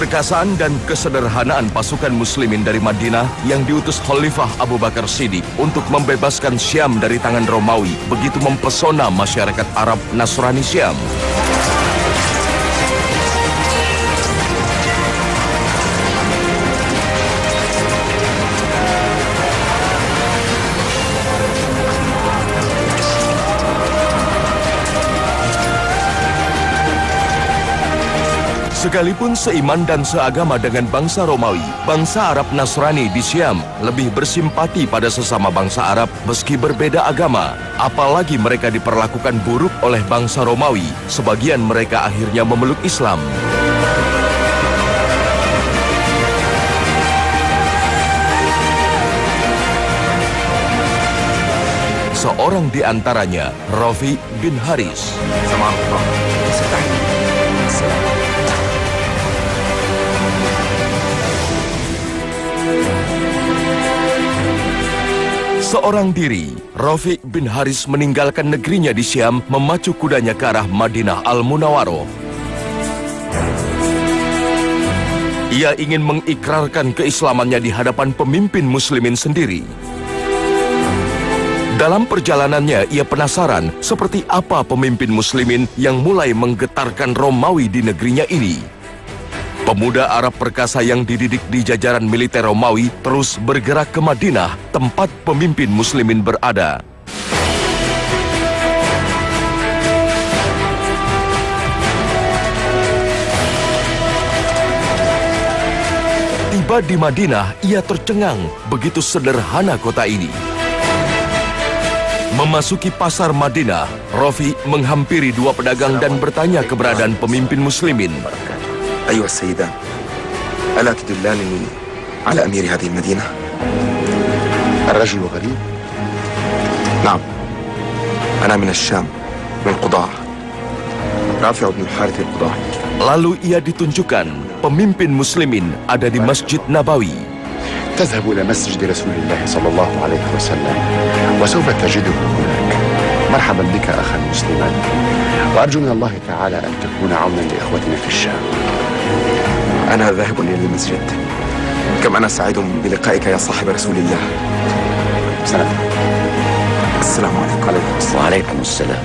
Keperkasaan dan kesederhanaan pasukan muslimin dari Madinah yang diutus Khalifah Abu Bakar Siddiq untuk membebaskan Syam dari tangan Romawi begitu mempesona masyarakat Arab Nasrani Syam. Sekalipun seiman dan seagama dengan bangsa Romawi, bangsa Arab Nasrani di Syam lebih bersimpati pada sesama bangsa Arab meski berbeda agama. Apalagi mereka diperlakukan buruk oleh bangsa Romawi, sebagian mereka akhirnya memeluk Islam. Seorang di antaranya, Rafi bin Haris. Seorang diri, Rafi bin Haris meninggalkan negerinya di Syam, memacu kudanya ke arah Madinah Al-Munawwaroh. Ia ingin mengikrarkan keislamannya di hadapan pemimpin muslimin sendiri. Dalam perjalanannya, ia penasaran seperti apa pemimpin muslimin yang mulai menggetarkan Romawi di negerinya ini. Pemuda Arab perkasa yang dididik di jajaran militer Romawi terus bergerak ke Madinah, tempat pemimpin muslimin berada. Tiba di Madinah, ia tercengang, begitu sederhana kota ini. Memasuki pasar Madinah, Rafi menghampiri dua pedagang dan bertanya keberadaan pemimpin muslimin. أيها السيدان، ألا تدلانني على أمير هذه المدينة؟ الرجل غريب؟ نعم، أنا من الشام، من قضاع، رافع بن الحارث القضاعي. Lalu ia ditunjukkan pemimpin muslimin ada di Masjid Nabawi. تذهب إلى مسجد رسول الله صلى الله عليه وسلم وسوف تجده هناك. مرحبا بك أخا مسلما، وأرجو من الله تعالى أن تكون عونا لإخوتنا في الشام. أنا ذاهب إلى المسجد، كم أنا سعيد بلقائك يا صاحب رسول الله. سلام. السلام عليكم. وعليكم السلام.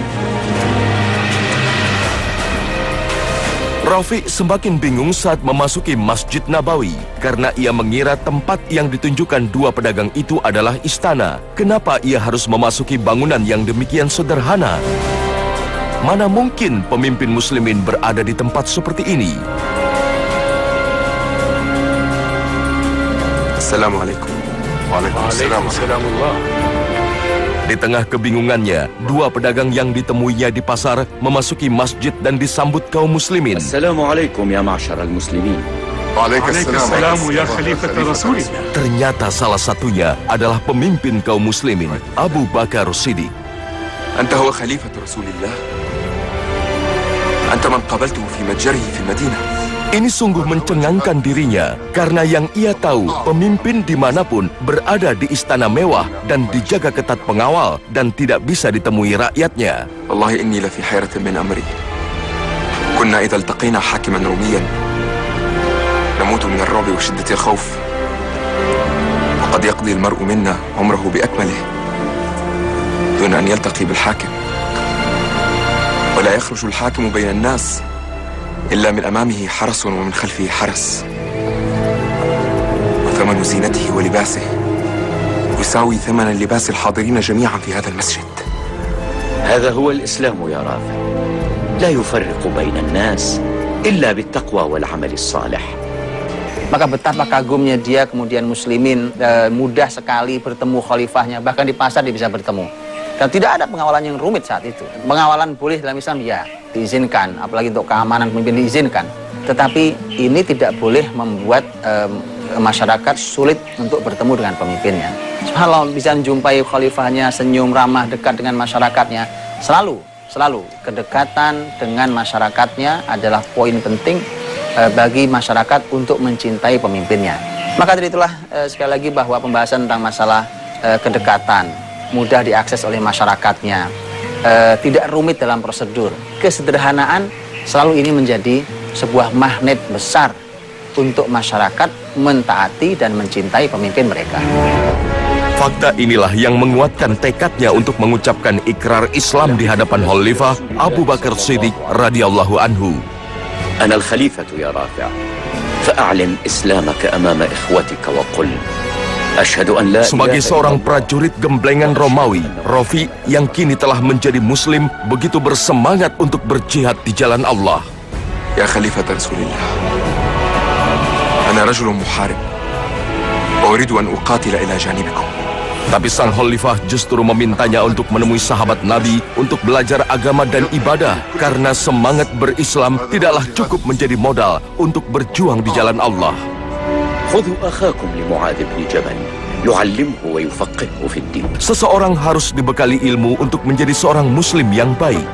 Rafi semakin bingung saat memasuki Masjid Nabawi karena ia mengira tempat yang ditunjukkan dua pedagang itu adalah istana. Kenapa ia harus memasuki bangunan yang demikian sederhana? Mana mungkin pemimpin muslimin berada di tempat seperti ini? Assalamualaikum. Waalaikumsalam. Di tengah kebingungannya, dua pedagang yang ditemuinya di pasar memasuki masjid dan disambut kaum muslimin. Assalamualaikum ya ma'syar al-muslimin. Waalaikumsalam ya Khalifat Rasulillah. Ternyata salah satunya adalah pemimpin kaum muslimin, Abu Bakar Siddiq. أنت هو خليفة رسول الله. أنت من قابلته في متجره في المدينة. Ini sungguh mencengangkan dirinya, karena yang ia tahu, pemimpin dimanapun berada di istana mewah dan dijaga ketat pengawal dan tidak bisa ditemui rakyatnya. والله إني لفي حيرة من أمري. كنا إذا التقينا حاكما روميا نموت من الرعب وشدة الخوف، وقد يقضي المرء منا عمره بأكمله دون أن يلتقي بالحاكم، ولا يخرج الحاكم بين الناس إلا من أمامه حرس ومن خلفه حرس، وثمن زينته ولباسه يساوي ثمن لباس الحاضرين جميعا في هذا المسجد. هذا هو الإسلام يا رافع، لا يفرق بين الناس إلا بالتقوى والعمل الصالح. Maka betapa kagumnya dia, kemudian muslimin mudah sekali bertemu khalifahnya, bahkan di pasar dia bisa bertemu. Dan tidak ada pengawalan yang rumit saat itu. Pengawalan boleh dalam Islam, ya, diizinkan, apalagi untuk keamanan pemimpin diizinkan. Tetapi ini tidak boleh membuat masyarakat sulit untuk bertemu dengan pemimpinnya. Kalau bisa menjumpai khalifahnya, senyum, ramah, dekat dengan masyarakatnya, selalu kedekatan dengan masyarakatnya adalah poin penting bagi masyarakat untuk mencintai pemimpinnya. Maka dari itulah sekali lagi bahwa pembahasan tentang masalah kedekatan, mudah diakses oleh masyarakatnya, tidak rumit dalam prosedur, kesederhanaan, selalu ini menjadi sebuah magnet besar untuk masyarakat mentaati dan mencintai pemimpin mereka. Fakta inilah yang menguatkan tekadnya untuk mengucapkan ikrar Islam di hadapan Khalifah Abu Bakar Siddiq radhiyallahu anhu. أنا الخليفة يا رافع فأعلن إسلامك أمام إخوتك وقل أشهد أن لا Sebagai seorang prajurit gemblengan Romawi, Rafi yang kini telah menjadi muslim begitu bersemangat untuk berjihad di jalan Allah. يا خليفة رسول الله أنا رجل محارب وأريد أن أقاتل إلى جانبكم. Tapi sang khalifah justru memintanya untuk menemui sahabat Nabi untuk belajar agama dan ibadah karena semangat berislam tidaklah cukup menjadi modal untuk berjuang di jalan Allah. خذوا أخاكم لمعاذ بن جبل يعلمه ويفقهه في الدين. Seseorang harus dibekali ilmu untuk menjadi seorang muslim yang baik.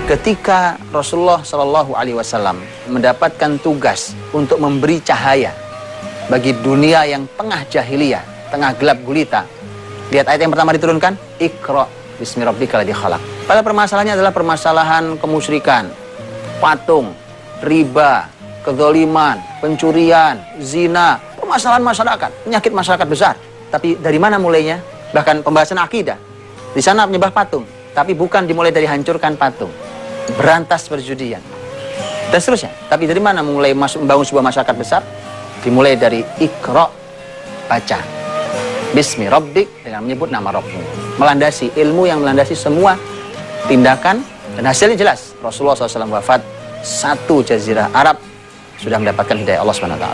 Ketika Rasulullah Shallallahu Alaihi Wasallam mendapatkan tugas untuk memberi cahaya bagi dunia yang tengah jahiliyah, tengah gelap gulita, lihat ayat yang pertama diturunkan, Iqra bismi rabbikal ladzi khalaq. Pada permasalahannya adalah permasalahan kemusyrikan, patung, riba, kezaliman, pencurian, zina, permasalahan masyarakat, penyakit masyarakat besar. Tapi dari mana mulainya? Bahkan pembahasan akidah. Di sana menyembah patung, tapi bukan dimulai dari hancurkan patung, berantas perjudian, dan seterusnya. Tapi dari mana mulai membangun sebuah masyarakat besar? Dimulai dari Iqra, baca. Bismi Rabbik, dengan menyebut nama Rabbmu. Melandasi ilmu yang melandasi semua tindakan, dan hasilnya jelas. Rasulullah SAW wafat, satu jazirah Arab sudah mendapatkan hidayah Allah SWT.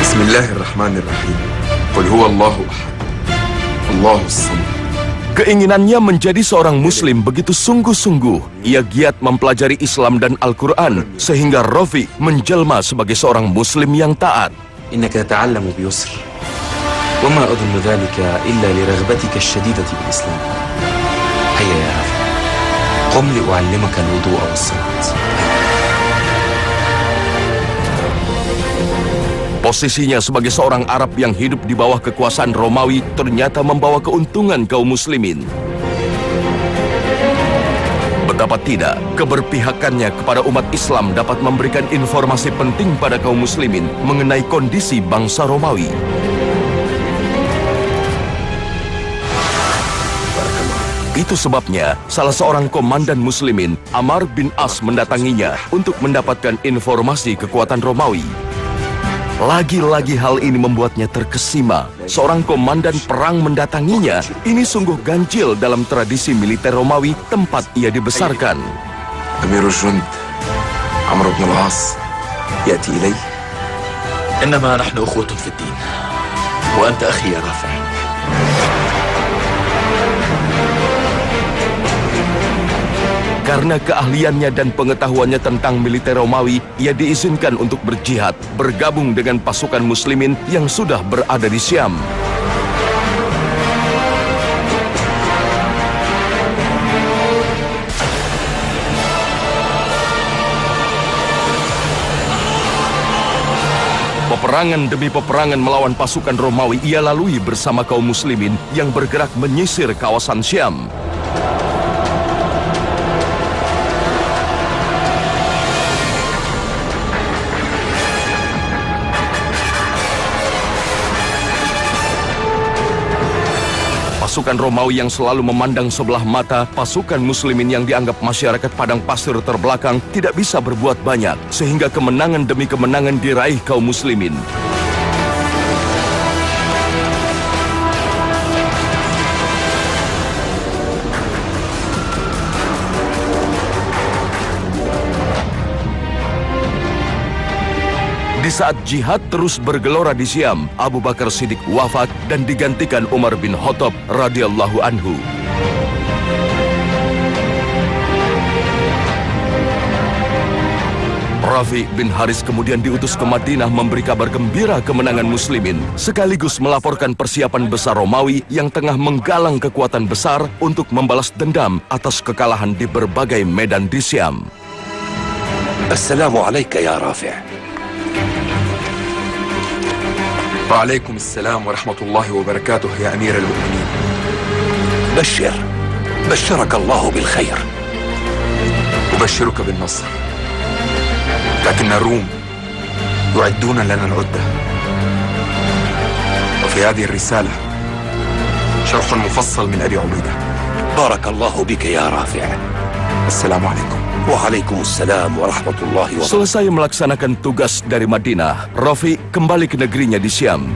Bismillahirrahmanirrahim. Qul huwallahu ahad. Allahus samad. Keinginannya menjadi seorang muslim begitu sungguh-sungguh. Ia giat mempelajari Islam dan Al-Quran sehingga Rafi menjelma sebagai seorang muslim yang taat. إنك تتعلم بيسر وما أظن ذلك إلا لرغبتك الشديدة بالإسلام. هيا يا رافع قم لأعلمك الوضوء والصلاة. Posisinya sebagai seorang Arab yang hidup di bawah kekuasaan Romawi ternyata membawa keuntungan kaum muslimin. Betapa tidak, keberpihakannya kepada umat Islam dapat memberikan informasi penting pada kaum muslimin mengenai kondisi bangsa Romawi. Itu sebabnya salah seorang komandan muslimin, Amr bin As, mendatanginya untuk mendapatkan informasi kekuatan Romawi. Lagi-lagi hal ini membuatnya terkesima. Seorang komandan perang mendatanginya. Ini sungguh ganjil dalam tradisi militer Romawi tempat ia dibesarkan. أمير الجند عمرو بن العاص يأتي إلي. إنما نحن أخوة في الدين وأنت أخي يا رافع. Karena keahliannya dan pengetahuannya tentang militer Romawi, ia diizinkan untuk berjihad, bergabung dengan pasukan muslimin yang sudah berada di Syam. Peperangan demi peperangan melawan pasukan Romawi ia lalui bersama kaum muslimin yang bergerak menyisir kawasan Syam. Pasukan Romawi yang selalu memandang sebelah mata pasukan muslimin yang dianggap masyarakat padang pasir terbelakang tidak bisa berbuat banyak, sehingga kemenangan demi kemenangan diraih kaum muslimin. Di saat jihad terus bergelora di Syam, Abu Bakar Siddiq wafat dan digantikan Umar bin Khattab radhiyallahu anhu. Rafi bin Haris kemudian diutus ke Madinah memberi kabar gembira kemenangan muslimin, sekaligus melaporkan persiapan besar Romawi yang tengah menggalang kekuatan besar untuk membalas dendam atas kekalahan di berbagai medan di Syam. Assalamu alayka ya Rafi'. وعليكم السلام ورحمة الله وبركاته يا أمير المؤمنين. بشرك الله بالخير. أبشرك بالنصر، لكن الروم يعدون لنا العدة، وفي هذه الرسالة شرح مفصل من أبي عبيدة. بارك الله بك يا رافع. السلام عليكم. Waalaikumsalam warahmatullahi wabarakatuh. Selesai melaksanakan tugas dari Madinah, Rafi kembali ke negerinya di Syam.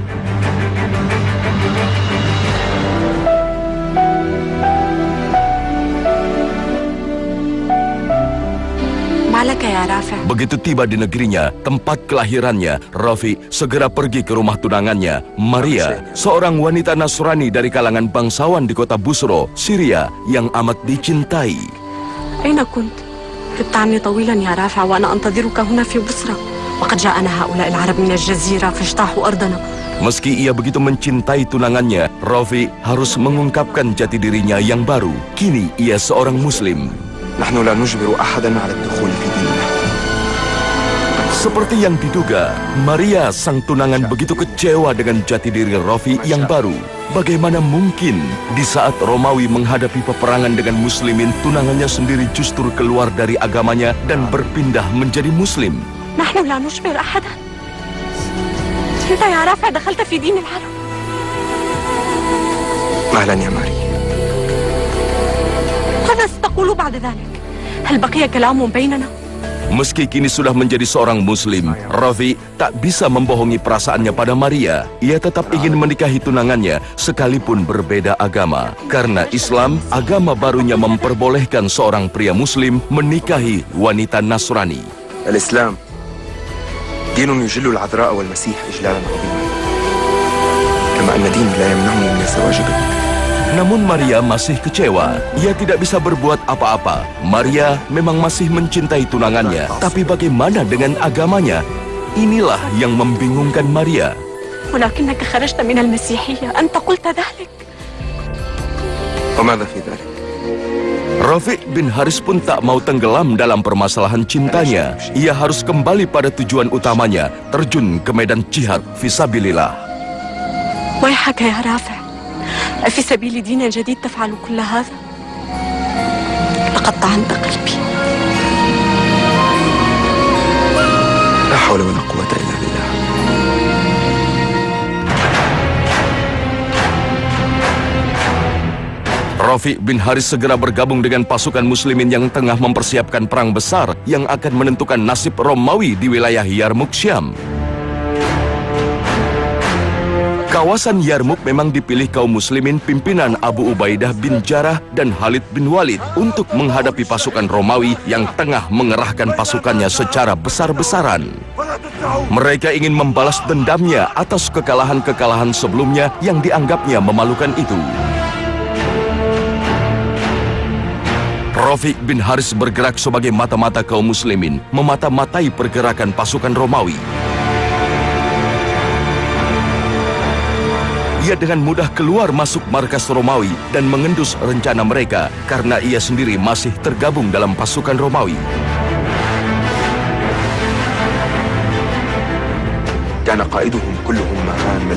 Malaka ya Rafi. Begitu tiba di negerinya, tempat kelahirannya, Rafi segera pergi ke rumah tunangannya, Maria, seorang wanita Nasrani dari kalangan bangsawan di kota Busro, Syria, yang amat dicintai. أين كنت؟ غبت عني طويلا يا رافع وأنا أنتظرك هنا في بصرة وقد جاءنا هؤلاء العرب من الجزيرة فاجتاحوا أرضنا. Meski ia begitu mencintai tunangannya, Rafi harus mengungkapkan jati dirinya yang baru. Kini ia seorang Muslim. نحن لا نجبر أحدا على الدخول في ديننا. Seperti yang diduga, Maria sang tunangan begitu kecewa dengan jati diri Rafi yang baru. Bagaimana mungkin di saat Romawi menghadapi peperangan dengan Muslimin, tunangannya sendiri justru keluar dari agamanya dan berpindah menjadi Muslim? نحن لا نجبر أحدا. أنت يا رافع دخلت في دين العرب. مهلا يا ماري. ماذا ستقول بعد ذلك؟ هل بقي كلام بيننا؟ Meski kini sudah menjadi seorang Muslim, Rafi tak bisa membohongi perasaannya pada Maria. Ia tetap ingin menikahi tunangannya sekalipun berbeda agama. Karena Islam, agama barunya memperbolehkan seorang pria Muslim menikahi wanita Nasrani. الإسلام دين يجل العذراء والمسيح إجلالا عظيما، كما أن ديني لا يمنعني من الزواج بك. Namun Maria masih kecewa. Ia tidak bisa berbuat apa-apa. Maria memang masih mencintai tunangannya, tapi bagaimana dengan agamanya? Inilah yang membingungkan Maria. ولكنك خرجت من المسيحية. أنت قلت ذلك. وماذا في ذلك؟ Rafi bin Haris pun tak mau tenggelam dalam permasalahan cintanya. Ia harus kembali pada tujuan utamanya, terjun ke medan jihad fisabilillah. ويحك يا رافع، أفي سبيل دين جديد تفعل كل هذا؟ لقد طعنت قلبي. لا حول ولا قوة إلا بالله. Rafi bin Haris segera bergabung dengan pasukan Muslimin yang tengah mempersiapkan perang besar yang akan menentukan nasib Romawi di wilayah Yarmuk, Syam. Kawasan Yarmuk memang dipilih kaum Muslimin pimpinan Abu Ubaidah bin Jarrah dan Khalid bin Walid untuk menghadapi pasukan Romawi yang tengah mengerahkan pasukannya secara besar-besaran. Mereka ingin membalas dendamnya atas kekalahan-kekalahan sebelumnya yang dianggapnya memalukan itu. Rafi bin Haris bergerak sebagai mata-mata kaum Muslimin, memata-matai pergerakan pasukan Romawi. Ia dengan mudah keluar masuk markas Romawi dan mengendus rencana mereka karena ia sendiri masih tergabung dalam pasukan Romawi.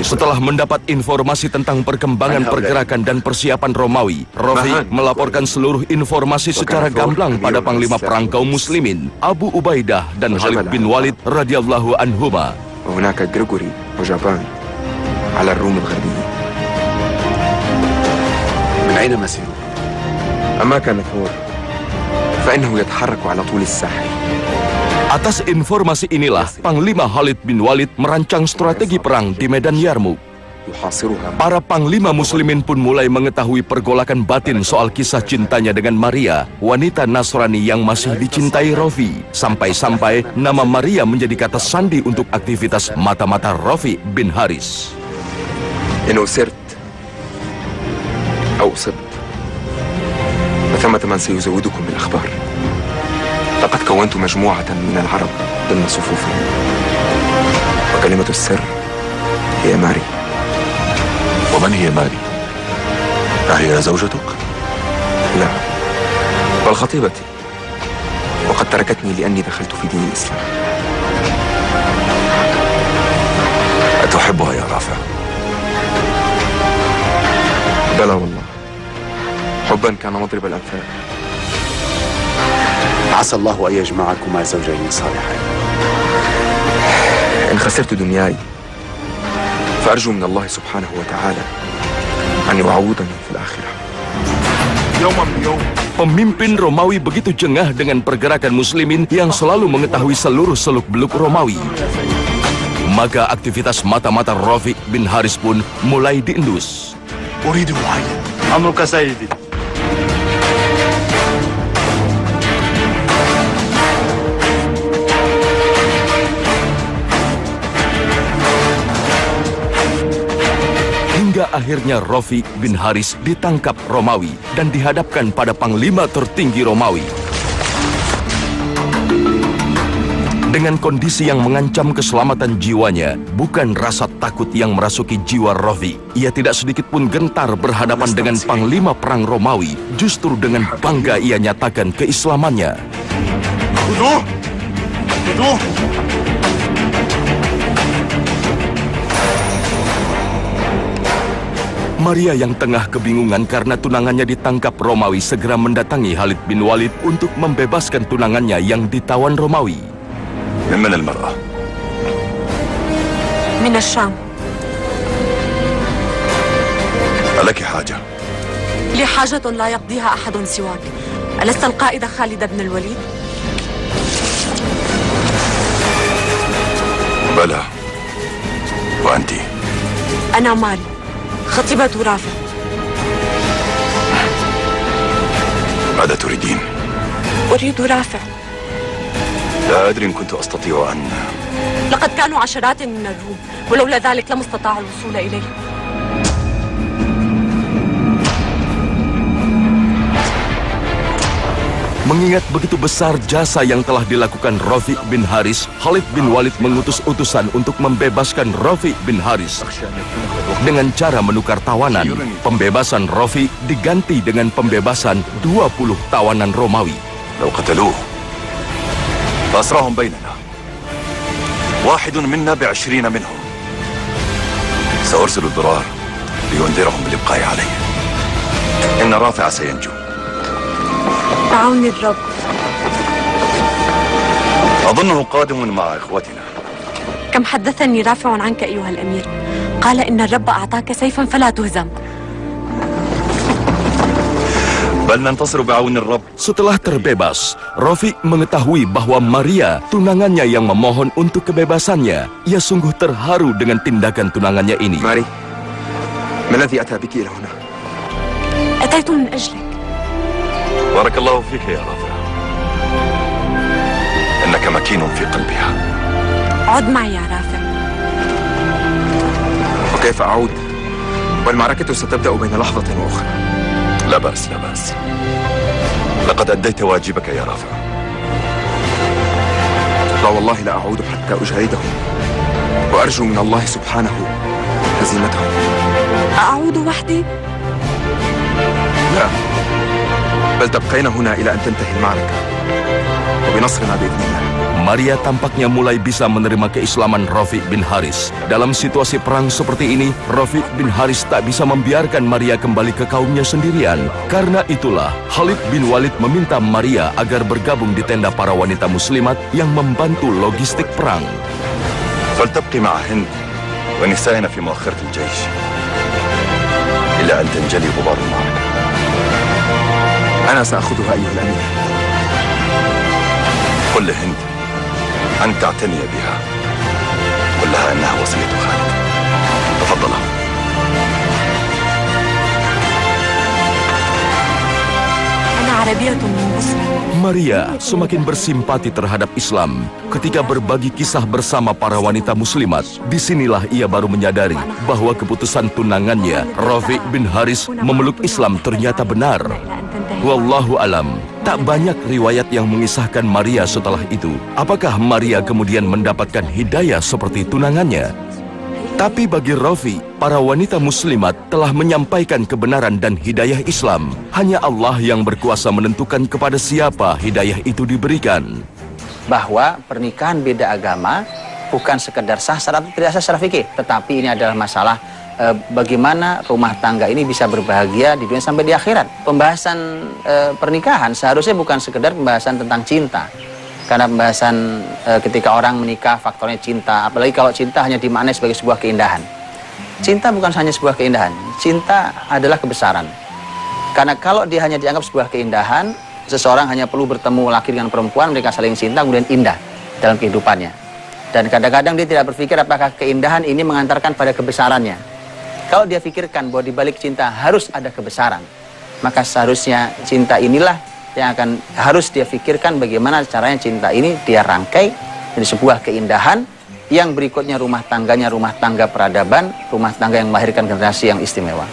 Setelah mendapat informasi tentang perkembangan pergerakan dan persiapan Romawi, Rafi melaporkan seluruh informasi secara gamblang pada panglima perang kaum Muslimin, Abu Ubaidah dan Khalid bin Walid radhiyallahu anhuma. على الروم الغربيين. من أين مسيره؟ أما كان ثور فإنه يتحرك على طول الساحل. Atas informasi inilah, Panglima Khalid bin Walid merancang strategi perang di medan Yarmuk. Para panglima Muslimin pun mulai mengetahui pergolakan batin soal kisah cintanya dengan Maria, wanita Nasrani yang masih dicintai Rafi. Sampai-sampai nama Maria menjadi kata sandi untuk aktivitas mata-mata Rafi bin Haris. إن أسرت أو أصبت فثمة من سيزودكم بالأخبار. لقد كونت مجموعة من العرب ضمن صفوفهم، وكلمة السر هي ماري. ومن هي ماري؟ أهي زوجتك؟ لا، بل خطيبتي، وقد تركتني لأني دخلت في دين الإسلام. أتحبها يا رافع؟ بلى والله، حبا كان مضرب الأنفاق. عسى الله أن يجمعكما زوجين صالحين. إن خسرت دنياي فأرجو من الله سبحانه وتعالى أن يعوضني في الآخرة. Pemimpin Romawi begitu jengah dengan pergerakan muslimin yang selalu mengetahui seluruh seluk-beluk Romawi. Maka aktivitas mata-mata Rafi' bin Haris pun mulai diendus. أمرك سيدي. Hingga akhirnya Rafi' bin Haris ditangkap Romawi dan dihadapkan pada panglima tertinggi Romawi. Dengan kondisi yang mengancam keselamatan jiwanya, bukan rasa takut yang merasuki jiwa Rafi'. Ia tidak sedikit pun gentar berhadapan dengan panglima perang Romawi. Justru dengan bangga ia nyatakan keislamannya. Maria yang tengah kebingungan karena tunangannya ditangkap Romawi segera mendatangi Khalid bin Walid untuk membebaskan tunangannya yang ditawan Romawi. من المرأة؟ من الشام. ألك حاجة؟ لي حاجة لا يقضيها أحد سواك. ألست القائد خالد بن الوليد؟ بلى. وأنت؟ أنا ماري، خطيبة رافع. ماذا تريدين؟ أريد رافع. لا أدري إن كنت أستطيع أن... لقد كانوا عشرات من الروم، ولولا ذلك لم استطاعوا الوصول إليه. Mengingat begitu besar jasa yang telah dilakukan Rafi' bin Haris, Khalid bin Walid mengutus utusan untuk membebaskan Rafi' bin Haris. Dengan cara menukar tawanan, pembebasan Rafi' diganti dengan pembebasan 20 tawanan Romawi. لو قتلوه فأسراهم بيننا، واحد منا ب20 منهم. سأرسل الضرار لينذرهم بالإبقاء عليه. إن رافع سينجو. بعون الرب. أظنه قادم مع إخوتنا. كم حدثني رافع عنك أيها الأمير، قال إن الرب أعطاك سيفا فلا تهزم. بل ننتصر بعون الرب. Setelah terbebas, Rafi' mengetahui bahwa Maria, tunangannya yang memohon untuk kebebasannya. Ia sungguh terharu dengan tindakan tunangannya ini. ماري، ما الذي أتى بك إلى هنا؟ أتيت من أجلك. بارك الله فيك يا رافع. إنك مكين في قلبها. عد معي يا رافع. وكيف أعود؟ والمعركة ستبدأ بين لحظة وأخرى. لا بأس لا بأس، لقد أديت واجبك يا رافع. لا والله لا أعود حتى أجاهدهم، وأرجو من الله سبحانه هزيمتهم. أعود وحدي؟ لا، بل تبقين هنا إلى أن تنتهي المعركة وبنصرنا بإذن الله. Maria tampaknya mulai bisa menerima keislaman Rafi' bin Haris. Dalam situasi perang seperti ini, Rafi' bin Haris tak bisa membiarkan Maria kembali ke kaumnya sendirian. Karena itulah, Khalid bin Walid meminta Maria agar bergabung di tenda para wanita muslimat yang membantu logistik perang. فلتبقي مع هند ونسائنا في مؤخرة الجيش إلى أن تنجلي غبار المعركة. أنا سأخذها أيها الأمير. قل لهند أن تعتني بها. قل لها أنها وصية خالد. تفضل. أنا عربية من مصر. Maria semakin bersimpati terhadap Islam. Ketika berbagi kisah bersama para wanita muslimat, disinilah ia baru menyadari bahwa keputusan tunangannya, Rafi' bin Haris, memeluk Islam ternyata benar. Wallahu alam, tak banyak riwayat yang mengisahkan Maria setelah itu. Apakah Maria kemudian mendapatkan hidayah seperti tunangannya? Tapi bagi Rafi, para wanita muslimat telah menyampaikan kebenaran dan hidayah Islam. Hanya Allah yang berkuasa menentukan kepada siapa hidayah itu diberikan. Bahwa pernikahan beda agama bukan sekedar sah secara tidak sah secara fikih, tetapi ini adalah masalah bagaimana rumah tangga ini bisa berbahagia di dunia sampai di akhirat. Pembahasan pernikahan seharusnya bukan sekedar pembahasan tentang cinta, Karena pembahasan ketika orang menikah faktornya cinta, apalagi kalau cinta hanya dimaknai sebagai sebuah keindahan. Cinta bukan hanya sebuah keindahan, cinta adalah kebesaran. Karena kalau dia hanya dianggap sebuah keindahan, seseorang hanya perlu bertemu laki dengan perempuan, mereka saling cinta, kemudian indah dalam kehidupannya. Dan kadang-kadang dia tidak berpikir apakah keindahan ini mengantarkan pada kebesarannya. Kalau dia pikirkan bahwa di balik cinta harus ada kebesaran, maka seharusnya cinta inilah yang harus dia pikirkan bagaimana caranya cinta ini dia rangkai menjadi sebuah keindahan yang berikutnya rumah tangganya rumah tangga peradaban, rumah tangga yang melahirkan generasi yang istimewa.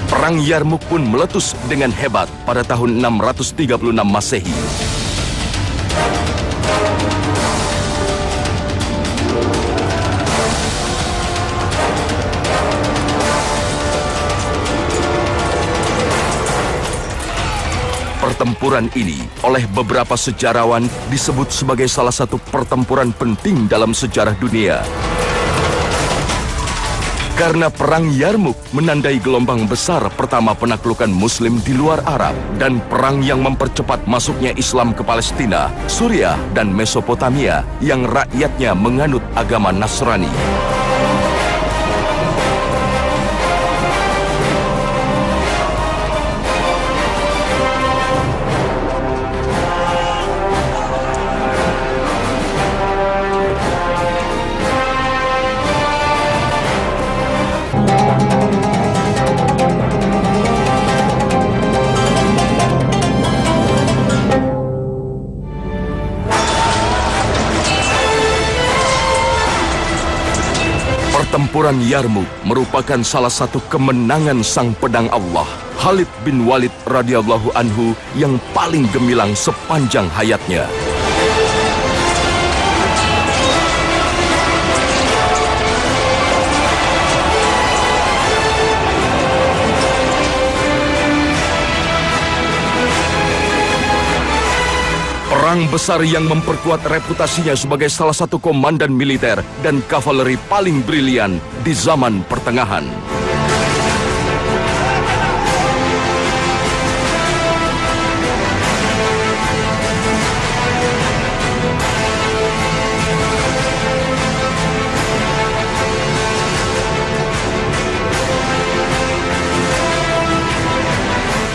Perang Yarmuk pun meletus dengan hebat pada tahun 636 Masehi. Pertempuran ini oleh beberapa sejarawan disebut sebagai salah satu pertempuran penting dalam sejarah dunia. Karena Perang Yarmuk menandai gelombang besar pertama penaklukan Muslim di luar Arab dan perang yang mempercepat masuknya Islam ke Palestina, Suriah, dan Mesopotamia yang rakyatnya menganut agama Nasrani. Pertempuran Yarmuk merupakan salah satu kemenangan sang pedang Allah, Khalid bin Walid radhiyallahu anhu yang paling gemilang sepanjang hayatnya. Perang besar yang memperkuat reputasinya sebagai salah satu komandan militer dan kavaleri paling brilian di zaman pertengahan.